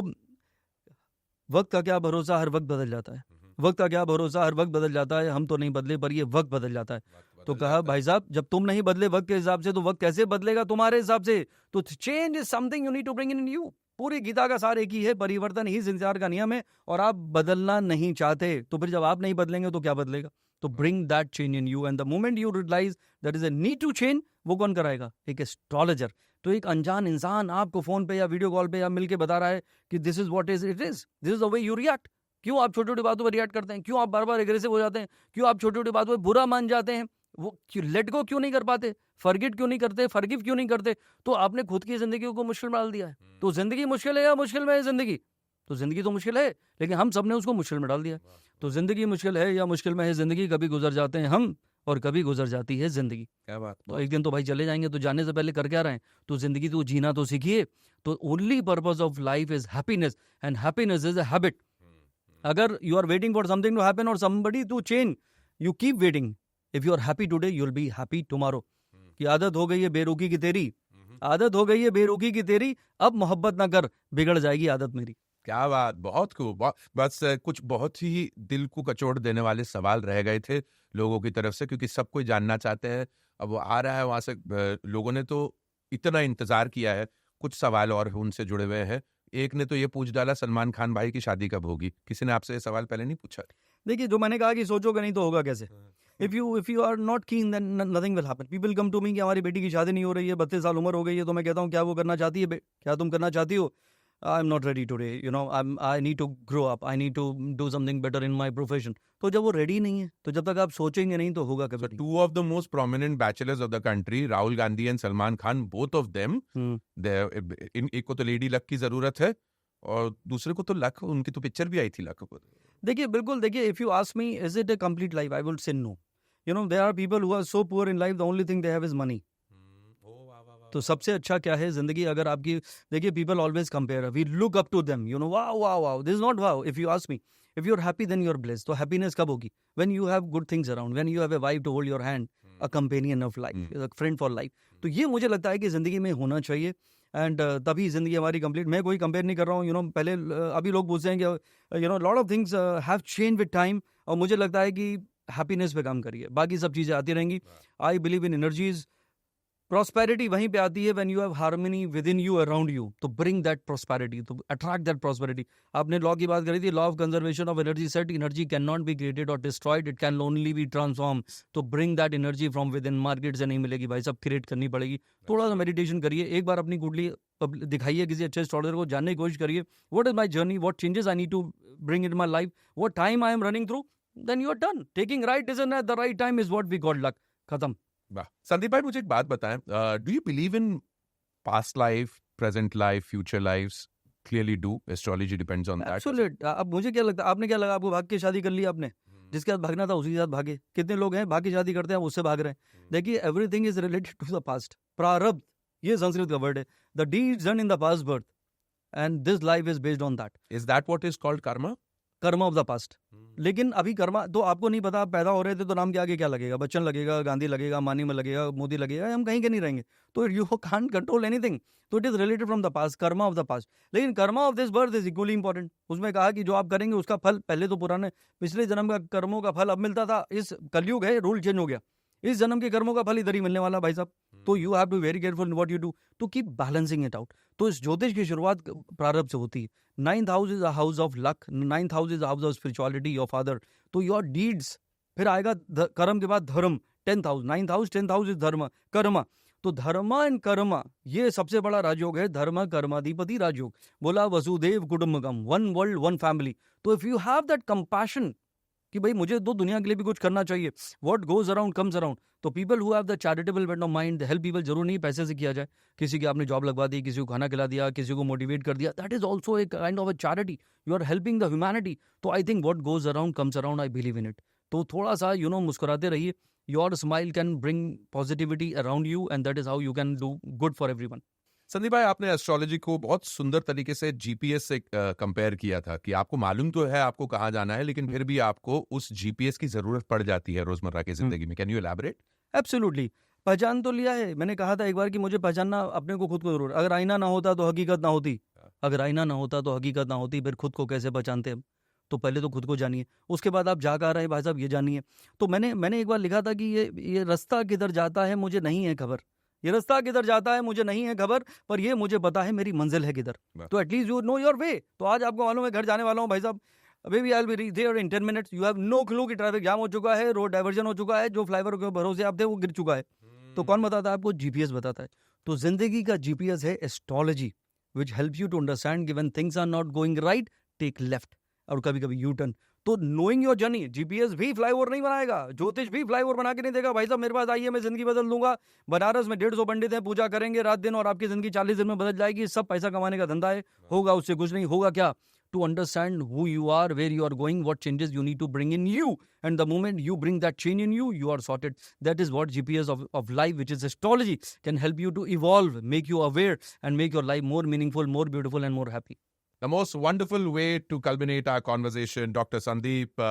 वक्त का क्या भरोसा, हर वक्त बदल जाता है। वक्त का क्या भरोसा, हर वक्त बदल जाता है। हम तो नहीं बदले, पर ये वक्त बदल जाता है। तो कहा भाई साहब, जब तुम नहीं बदले वक्त के हिसाब से, तो वक्त कैसे बदलेगा तुम्हारे हिसाब से? तो change is something you need to bring in you. पूरी गीता का सार एक ही है, परिवर्तन ही संसार का नियम है, और आप बदलना नहीं चाहते, तो फिर जब आप नहीं बदलेंगे तो क्या बदलेगा? तो bring that change in you, and the moment you realise that is a need to change, वो कौन कराएगा? एक एस्ट्रोलॉजर। तो एक अनजान इंसान आपको फोन पे या वीडियो कॉल पे या मिलके बता रहा है कि this is what is it is, this is the way you react. क्यों आप छोटी छोटी बातों पर रिएक्ट करते हैं? क्यों आप बार बार एग्रेसिव हो जाते हैं? क्यों आप छोटी छोटी बातों पर बुरा मान जाते हैं? वो लेट गो क्यों नहीं कर पाते? फॉरगिव क्यों नहीं करते? फॉरगिव क्यों नहीं करते? तो आपने खुद की जिंदगी को मुश्किल में डाल दिया है। तो जिंदगी मुश्किल है या मुश्किल में है जिंदगी? तो जिंदगी तो मुश्किल है, लेकिन हम सबने उसको मुश्किल में डाल दिया। तो जिंदगी मुश्किल है या मुश्किल में है जिंदगी, कभी गुजर जाते हैं हम और कभी गुजर जाती है जिंदगी। क्या बात। तो एक दिन तो भाई चले जाएंगे, तो जाने से पहले कर क्या रहे हैं? तो जिंदगी तो जीना तो सीखिए। तो only purpose of life is happiness, and happiness is a habit. अगर you are waiting for something to happen और somebody to change, you keep waiting. If you are happy today, you will be happy tomorrow. की आदत हो गई है बेरुखी की तेरी, आदत हो गई है बेरुखी की तेरी, अब मोहब्बत ना कर, बिगड़ जाएगी आदत मेरी। क्या बात, बहुत खूब। बस कुछ बहुत ही दिल को कचोट देने वाले सवाल रह गए थे लोगों की तरफ से, क्योंकि सब कोई जानना चाहते हैं। अब वो आ रहा है वहां से, लोगों ने तो इतना इंतजार किया है। कुछ सवाल और उनसे जुड़े हुए हैं। एक ने तो ये पूछ डाला, सलमान खान भाई की शादी कब होगी? किसी ने आपसे ये सवाल पहले नहीं पूछा? देखिए, जो मैंने कहा कि सोचोगे नहीं तो होगा कैसे। If you are not keen, then nothing will happen. People come to me कि हमारी बेटी की शादी नहीं हो रही है, 32 साल उम्र हो गई है। तो मैं कहता हूँ, क्या वो करना चाहती है? क्या तुम करना चाहती हो? I am not ready today, I need to grow up, I need to do something better in my profession. तो जब वो रेडी नहीं है, तो जब तक आप सोचेंगे नहीं तो होगा कभी नहीं। Two of the most prominent bachelors of the country, Rahul Gandhi and Salman Khan, both of them, एक को तो लेडी लक की जरूरत है और दूसरे को तो लक, उनकी तो पिक्चर भी आई थी लक। देखिए, बिल्कुल। देखिए, if you ask me is it a complete life, I would say no. There are people who are so poor in life, the only thing they have is money. तो सबसे अच्छा क्या है जिंदगी? अगर आपकी, देखिए, people always compare, we look up to them, wow wow wow. This is not wow. If you ask me, if you are happy then you are blessed. तो हैप्पीनेस कब होगी? When you have good things around, when you have a wife to hold your hand, a companion of life, a friend for life. तो ये मुझे लगता है कि जिंदगी में होना चाहिए, एंड तभी जिंदगी हमारी कंप्लीट। मैं कोई कंपेयर नहीं कर रहा हूँ। पहले अभी लोग पूछते हैं कि lot of things have change with time, और मुझे लगता है कि हैप्पीनेस पे काम करिए, बाकी सब चीज़ें आती रहेंगी। I believe in energies. Prosperity वहीं पे आती है when you have harmony within you, around you. तो ब्रिंग दैट प्रॉस्पेरिटी, तो अट्रैक्ट दैट प्रॉस्पेरिटी। आपने लॉ की बात करी थी, law of conservation of energy set, energy can not be created और destroyed, it can only be transform. तो bring that energy from within. Market से नहीं मिलेगी भाई, सब क्रिएट करनी पड़ेगी। थोड़ा सा मेडिटेशन करिए, एक बार अपनी कुंडली दिखाइए किसी अच्छे एस्ट्रोलॉजर को, जानने की कोशिश करिए, what is my journey, what changes I need to bring in my life, what time I am running through, then you are done. Taking right decision at the right time is what we got luck. खत्म। वाह। संदीप भाई, मुझे एक बात बताएं, do you believe in past life, present life, future lifes? Clearly do. Astrology depends on that. Absolute. अब मुझे क्या लगता है, आपने क्या लगा, आपको भाग के शादी कर ली आपने, जिसके साथ भागना था उसी के साथ भागे। कितने लोग हैं भाग के शादी करते हैं, उससे भाग रहे हैं। देखिए, everything is related to the past. प्रारब्ध, ये संस्कृत का वर्ड है। The deeds done in the past birth, and this life is based on that. Is that what is called karma? Karma of the past. लेकिन अभी कर्मा तो आपको नहीं पता। आप पैदा हो रहे थे तो नाम के आगे क्या लगेगा? बच्चन लगेगा, गांधी लगेगा, मानी में लगेगा, मोदी लगेगा, हम कहीं के नहीं रहेंगे। तो यू कांट कंट्रोल एनीथिंग। तो it is related from the past, karma of the past. लेकिन karma of this birth is equally important. उसमें कहा कि जो आप करेंगे उसका फल, पहले तो पुराने पिछले जन्म का कर्मों का फल अब मिलता था। इस कलयुग है, रूल चेंज हो गया। इस जन्म के कर्मों का फल इधर ही मिलने वाला भाई साहब। तो you have to very careful in what you do to keep balancing it out. तो इस ज्योतिष की शुरुआत प्रारब्ध से होती है। 9th house is a house of luck, 9th house is house of spirituality, your father. तो योर डीड्स, फिर आएगा कर्म के बाद धर्म, 10th house, 9th house, 10th house is धर्म, कर्म। तो धर्म एंड कर्म, ये सबसे बड़ा राजयोग है, धर्म कर्माधिपति राजयोग। बोला वसुदेव कुटुंबकम, वन वर्ल्ड वन फैमिली। तो if you have that compassion कि भाई मुझे तो दुनिया के लिए भी कुछ करना चाहिए, what goes around comes around. तो people who have the charitable bent of mind, help people, जरूर नहीं पैसे से किया जाए, किसी की आपने जॉब लगवा दी, किसी को खाना खिला दिया, किसी को मोटिवेट कर दिया, that is also a kind of a charity, you are helping the humanity. तो I think what goes around comes around, I believe in it. तो थोड़ा सा मुस्कुराते रहिए, your smile can bring positivity around you and that is how you can do good for everyone. Sandeep भाई, आपने astrology को बहुत सुंदर तरीके से जीपीएस से कंपेयर किया था कि आपको मालूम तो है आपको कहाँ जाना है, लेकिन फिर भी आपको उस जीपीएस की जरूरत पड़ जाती है रोजमर्रा की जिंदगी में। Can you elaborate? एब्सोल्युटली। पहचान तो लिया है, मैंने कहा था एक बार कि मुझे पहचानना अपने को खुद को जरूर। अगर आईना ना होता तो हकीकत ना होती, अगर आईना ना होता तो हकीकत ना होती, फिर खुद को कैसे पहचानते हम? तो पहले तो खुद को जानिए, उसके बाद आप जा कहाँ रहे हैं भाई साहब ये जानिए। तो मैंने एक बार लिखा था कि ये रास्ता किधर जाता है मुझे नहीं है खबर, ये रास्ता किधर जाता है मुझे नहीं है खबर, पर ये मुझे पता है मेरी मंजिल है किधर। तो at least you know your way. तो आज आपको मालूम है घर जाने वाला हूँ भाई साहब, अभी I will be there in 10 minutes. You have no clue कि ट्रैफिक जाम हो चुका है, रोड डाइवर्जन हो चुका है, जो फ्लाईओवर के भरोसे आप थे वो गिर चुका है। तो कौन बताता है आपको? जीपीएस बताता है। तो जिंदगी का जीपीएस है astrology, which help you to understand कि when things are not going right take left, और कभी कभी यू टर्न। तो नोइंग योर जर्नी, जीपीएस भी फ्लाईओवर नहीं बनाएगा, ज्योतिष भी फ्लाईओवर बना के नहीं देगा। भाई साहब मेरे पास आइए, मैं जिंदगी बदल दूंगा। बनारस में 150 पंडित हैं, पूजा करेंगे रात दिन और आपकी जिंदगी 40 दिन में बदल जाएगी। सब पैसा कमाने का धंधा है, होगा उससे कुछ नहीं। होगा क्या? To understand who you are, where you are going, what changes you need to bring in you, and the moment you bring that change in you, you are sorted. That is what GPS of life, which is astrology, can help you to evolve, make you aware and make your life more meaningful, more beautiful and more happy. The most wonderful way to culminate our conversation, Dr. Sandeep,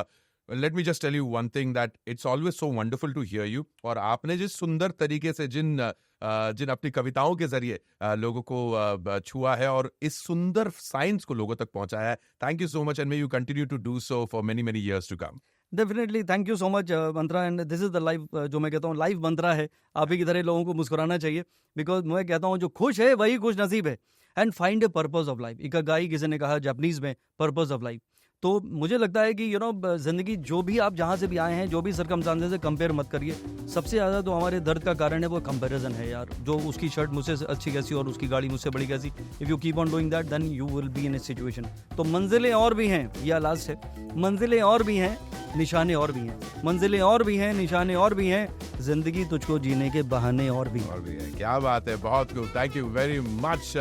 let me just tell you one thing, that it's always so wonderful to hear you. और आपने जिस सुंदर तरीके से जिन अपनी कविताओं के जरिए लोगों को छुआ है और इस सुंदर साइंस को लोगों तक पहुंचाया है, thank you so much, and may you continue to do so for many many years to come. Definitely, thank you so much Mantra, and this is the life, जो मैं कहता हूँ लाइफ मंत्रा है। आप ही की तरह लोगों को मुस्कुराना चाहिए, बिकॉज मैं कहता हूँ जो खुश है वही खुश नसीब है। And find a purpose of life, ikigai किसी ने कहा जापानीज में, पर्पस ऑफ लाइफ। तो मुझे लगता है कि जिंदगी जो भी आप जहाँ से भी आए हैं, जो भी सरकमस्टांसेस से कंपेयर मत करिए। सबसे ज़्यादा तो हमारे दर्द का कारण है वो कंपैरिजन है यार, जो उसकी शर्ट मुझसे अच्छी कैसी और उसकी गाड़ी मुझसे बड़ी कैसी। If you keep on doing that then you will be in a situation. तो मंजिलें और भी हैं, यह लास्ट है, मंजिलें और भी हैं, निशाने और भी हैं, मंजिलें और भी हैं, निशाने और भी हैं, जिंदगी तुझको जीने के बहाने और भी हैं। क्या बात है, बहुत खूब, thank you very much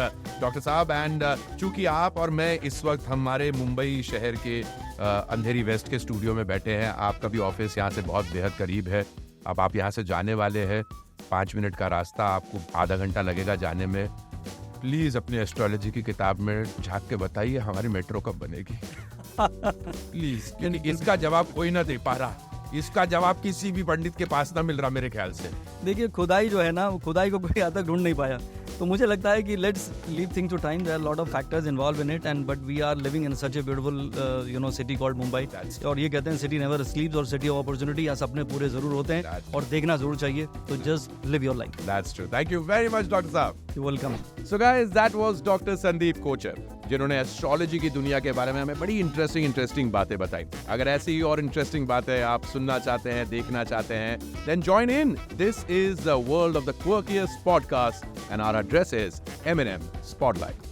doctor साहब। एंड चूंकि आप और मैं इस वक्त हमारे मुंबई शहर के अंधेरी वेस्ट के स्टूडियो में बैठे हैं, आपका भी ऑफिस यहाँ से बहुत बेहद करीब है। अब आप यहाँ से जाने वाले हैं, 5 मिनट का रास्ता, आपको आधा घंटा लगेगा जाने में। प्लीज अपनी एस्ट्रोलॉजी की किताब में झांक के बताइए हमारी मेट्रो कब बनेगी प्लीज, क्योंकि इसका जवाब कोई ना दे पा रहा, इसका जवाब किसी भी पंडित के पास ना मिल रहा मेरे ख्याल से। देखिए खुदाई जो है ना, खुदाई को कोई आज तक ढूंढ नहीं पाया। तो मुझे लगता है कि let's leave things to time, there are lot of factors involve in it, and but we are living in such a beautiful city called Mumbai. और ये कहते हैं सिटी नेवर स्लीप्स, और सिटी ऑफ अपॉर्चुनिटी, या सपने पूरे जरूर होते हैं और देखना जरूर चाहिए। तो just live your life. That's true, thank you very much doctor साहब। You welcome. So guys, that was doctor Sandeep Kochar, जिन्होंने एस्ट्रोलॉजी की दुनिया के बारे में हमें बड़ी इंटरेस्टिंग बातें बताई। अगर ऐसी ही और इंटरेस्टिंग बातें आप सुनना चाहते हैं, देखना चाहते हैं, then join in. This is the world of the quirkiest podcast, and our address is M&M Spotlight.